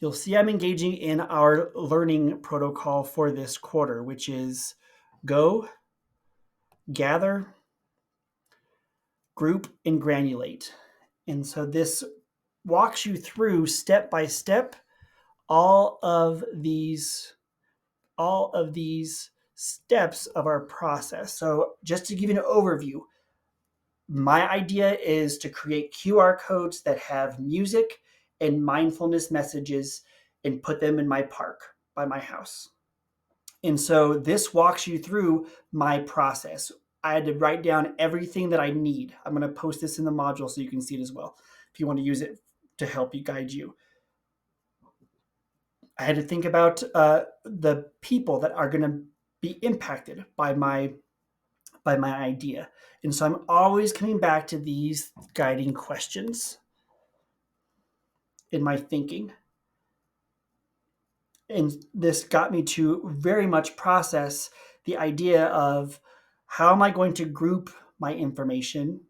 You'll see I'm engaging in our learning protocol for this quarter, which is go, gather, group, and granulate. And so this walks you through step by step all of these steps of our process. So just to give you an overview, my idea is to create QR codes that have music and mindfulness messages and put them in my park by my house. And so this walks you through my process. I had to write down everything that I need. I'm going to post this in the module so you can see it as well if you want to use it to help you guide you. I had to think about the people that are going to be impacted by my idea. And so I'm always coming back to these guiding questions in my thinking. And this got me to very much process the idea of how am I going to group my information.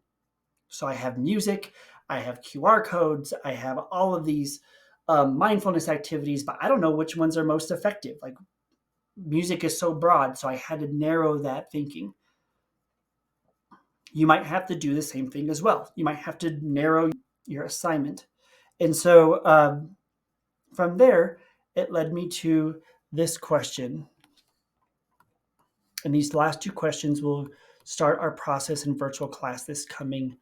So I have music, I have QR codes, I have all of these mindfulness activities, but I don't know which ones are most effective. Like music is so broad, so I had to narrow that thinking. You might have to do the same thing as well. You might have to narrow your assignment. And so from there, it led me to this question. And these last two questions will start our process in virtual class this coming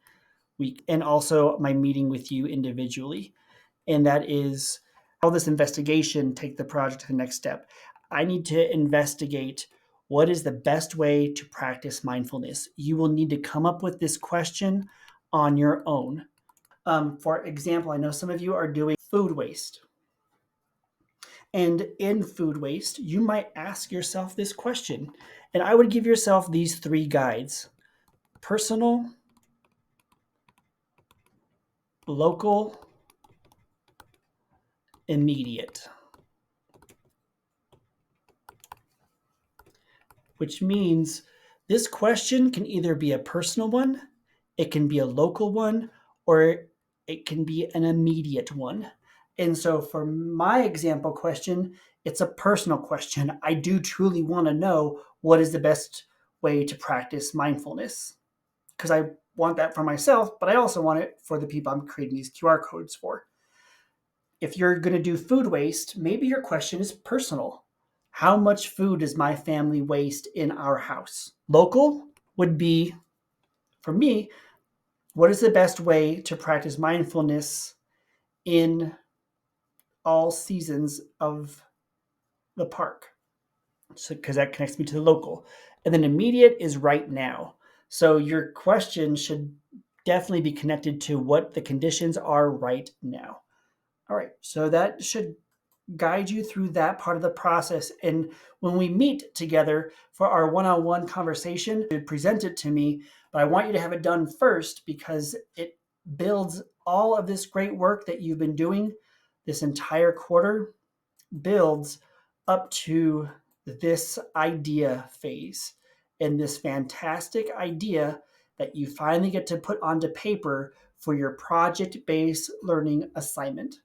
week, and also my meeting with you individually. And that is how this investigation take the project to the next step. I need to investigate what is the best way to practice mindfulness. You will need to come up with this question on your own. For example, I know some of you are doing food waste. And in food waste, you might ask yourself this question. And I would give yourself these three guides: personal, local, immediate. Which means this question can either be a personal one, it can be a local one, or it can be an immediate one. And so for my example question, it's a personal question. I do truly want to know what is the best way to practice mindfulness, because I want that for myself, but I also want it for the people I'm creating these QR codes for. If you're going to do food waste, maybe your question is personal. How much food does my family waste in our house? Local would be, for me, what is the best way to practice mindfulness in all seasons of the park? So, because that connects me to the local. And then immediate is right now. So your question should definitely be connected to what the conditions are right now. All right, so that should guide you through that part of the process. And when we meet together for our one-on-one conversation, you present it to me, but I want you to have it done first because it builds all of this great work that you've been doing this entire quarter, builds up to this idea phase and this fantastic idea that you finally get to put onto paper for your project-based learning assignment.